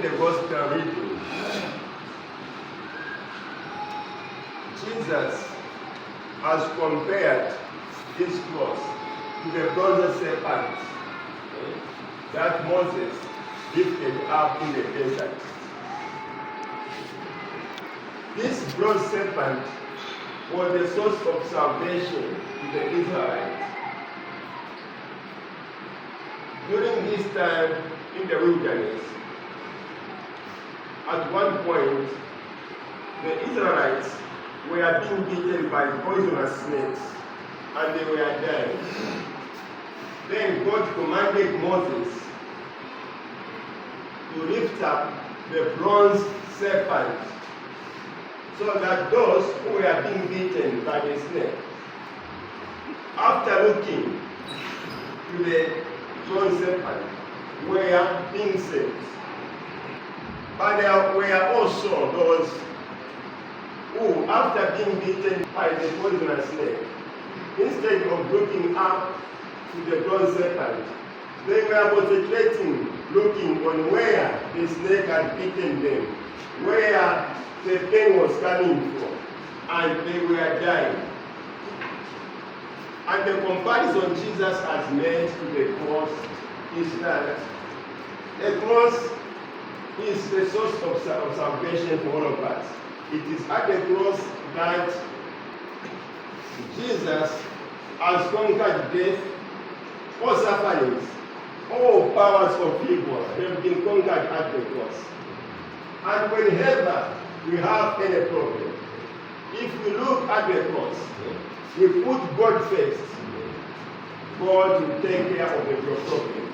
the gospel reading, Jesus has compared this cross to the bronze serpent that Moses lifted up in the desert. This bronze serpent was the source of salvation to the Israelites. During this time in the wilderness, at one point, the Israelites were being bitten by poisonous snakes and they were dying. Then God commanded Moses to lift up the bronze serpent so that those who were being bitten by the snake, after looking to the bronze serpent, were being saved. But there were also those who, after being bitten by the poisonous snake, instead of looking up to the bronze serpent, they were concentrating, looking on where the snake had bitten them, where the pain was coming from, and they were dying. And the comparison Jesus has made to the cross is that the cross is the source of salvation for all of us. It is at the cross that Jesus has conquered death, all sufferings, all powers of evil have been conquered at the cross. And whenever we have any problem, if we look at the cross, we put God first, God will take care of your problem.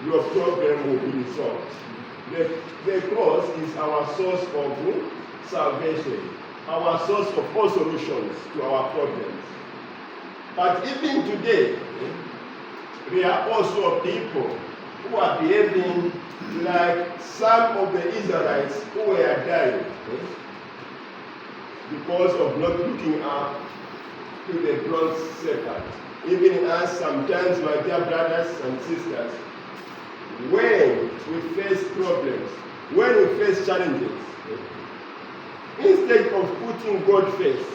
Your problem will be resolved. The cross is our source of salvation, our source of all solutions to our problems. But even today, there are also people who are behaving like some of the Israelites who were dying because of not looking up to the bronze serpent. Even as sometimes, my dear brothers and sisters, when we face problems, when we face challenges, instead of putting God first,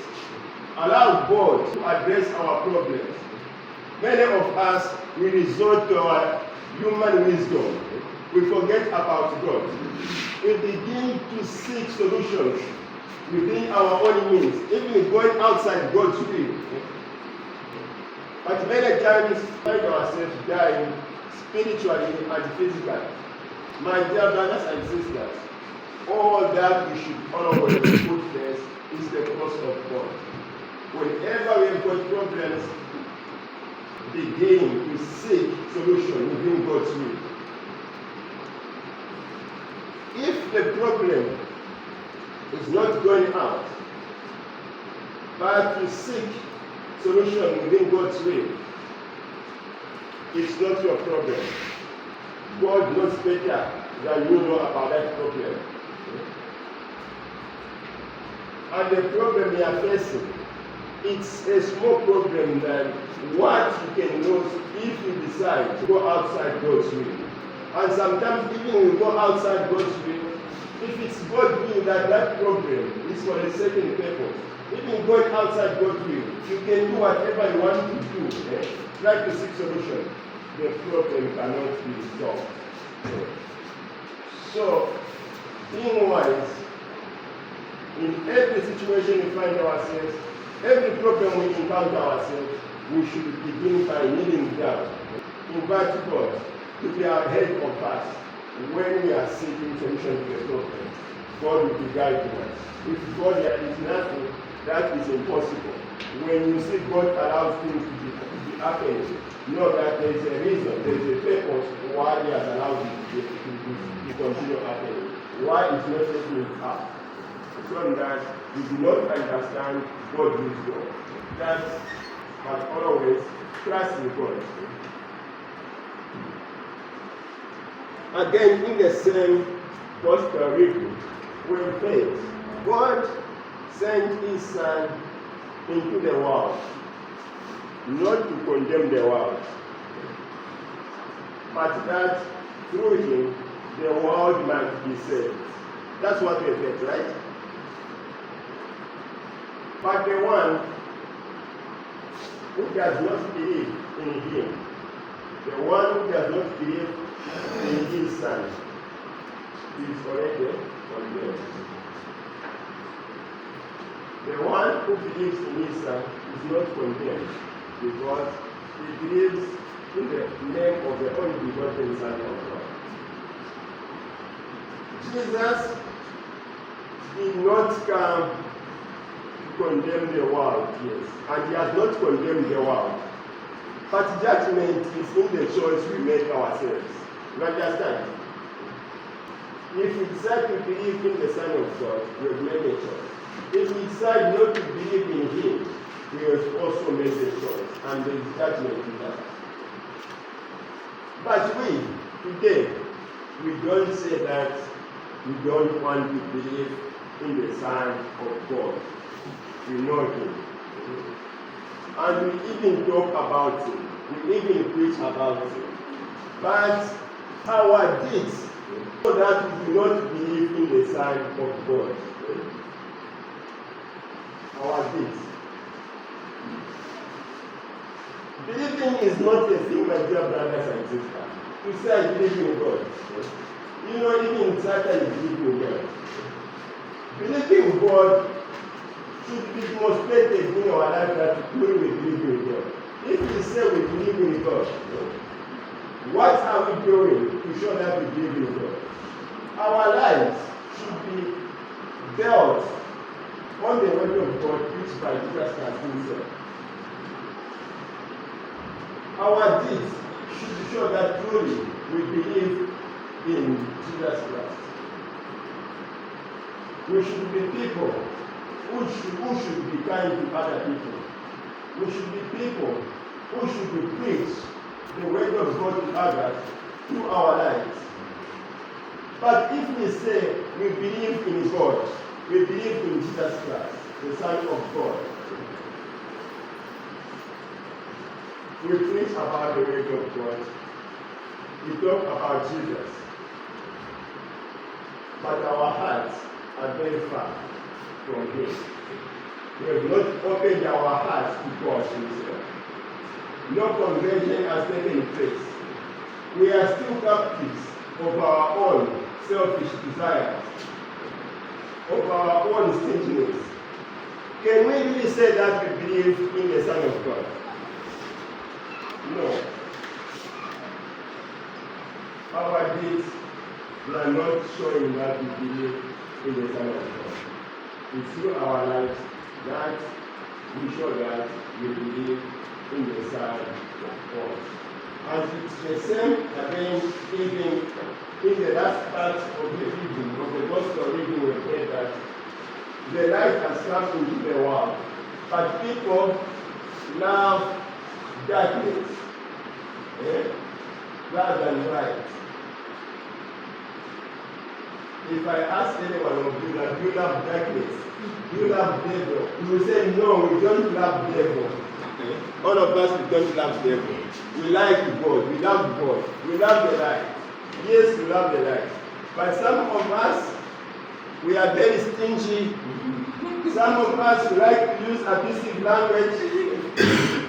allow God to address our problems. Many of us, we resort to our human wisdom. We forget about God. We begin to seek solutions within our own means, even going outside God's will. But many times we find ourselves dying spiritually and physically. My dear brothers and sisters, all that we should always put first is the cross of God. Whenever we have got problems, begin to seek solution within God's will. If the problem is not going out, but to seek solution within God's will, it's not your problem. God knows better than you know about that problem. And the problem you are facing, it's a small problem than what you can lose if you decide to go outside God's will. And sometimes even when you go outside God's will, if it's God's will that that problem is for a certain purpose, even going outside God's will, you can do whatever you want to do. Try to seek solution. The problem cannot be resolved. So, being wise, in every situation we find ourselves, every problem we encounter ourselves, we should begin by kneeling down. Invite God to be ahead of us when we are seeking solution to the problem. God will be guiding us. With God there is nothing that is impossible. When you see God allows things to be happening, know that there is a reason, there is a purpose why He has allowed it to continue happening. Why it's not taking it up. So that we do not understand God's wisdom. That but always trust in God. Again, in the same gospel reading, we read, God sent His Son into the world, not to condemn the world, but that through him, the world might be saved. That's what we get, right? But the one who does not believe in him, the one who does not believe in his Son, is already condemned. The one who believes in his Son is not condemned because he believes in the name of the only begotten Son of God. Jesus did not come to condemn the world, yes, and he has not condemned the world. But judgment is in the choice we make ourselves. You understand? If we decide to believe in the Son of God, we have made a choice. If we decide not to believe in him, we have also made a choice, and there is judgment in that. But we, today, we don't say that we don't want to believe in the Son of God. We know him. And we even talk about him. We even preach about him. But our deeds show that we do not believe in the Son of God. Our deeds. Believing is not a thing, my dear brothers and sisters. To say I believe in God. You know, even in Satan, you believe in God. Believing in God should be demonstrated in our life that we believe in God. If we say we believe in God, what are we doing to show that we believe in God? Our lives should be built on the word of God preached by Jesus Christ himself. Our deeds should show that truly we believe in Jesus Christ. We should be people who should be kind to other people. We should be people who should be preach the word of God to others through our lives. But if we say we believe in God, we believe in Jesus Christ, the Son of God, we preach about the word of God, we talk about Jesus, but our hearts are very far from him. We have not opened our hearts to God himself. No conversion has taken place. We are still captives of our own selfish desires, of our own stinginess. Can we really say that we believe in the Son of God? No. Our deeds are not showing that we believe in the Son of God. It's through our lives that we show that we believe in the Son of God. And it's the same again, even in the last part of the reading, of the gospel reading, we read that the light has come into the world, but people love darkness rather than light. If I ask anyone of you that you love darkness, you love devil, you will say, no, we don't love devil. All of us, we don't love devil. We like God, we love God, we love the light. Yes, we love the light. But some of us, we are very stingy. Some of us like to use abusive language.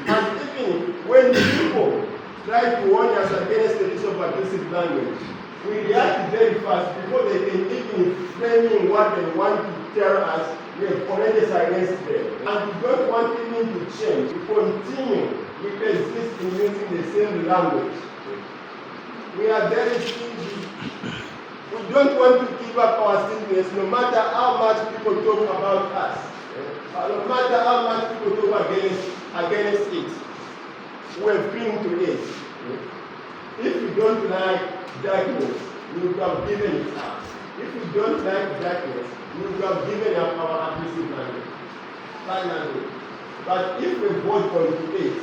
And even when people try to warn us against the use of abusive language, we react very fast before they can even framing what they want to tell us. We have already silenced them. And we don't want even to change. We continue. We persist in using the same language. We are very stingy. We don't want to give up our stinginess no matter how much people talk about us. No matter how much people talk against it. We have been to it. If you don't like darkness, we would have given it up. If you don't like darkness, we would have given up our abusive language. But if we vote on it,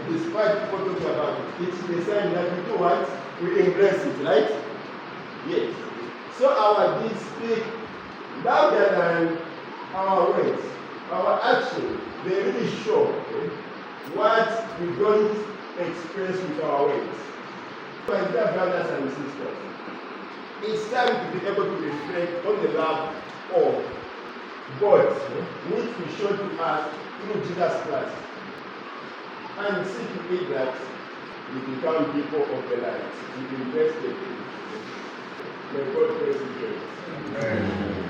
despite people talking about it, it's the sign that we do what? We embrace it, right? Yes. So our deeds speak louder than our words. Our actions, they really show what we don't express with our words. My dear brothers and sisters, it's time to be able to reflect on the love of God which He showed to us through Jesus Christ, and see to it that we become people of the light. We invest in it. May God bless you. Amen.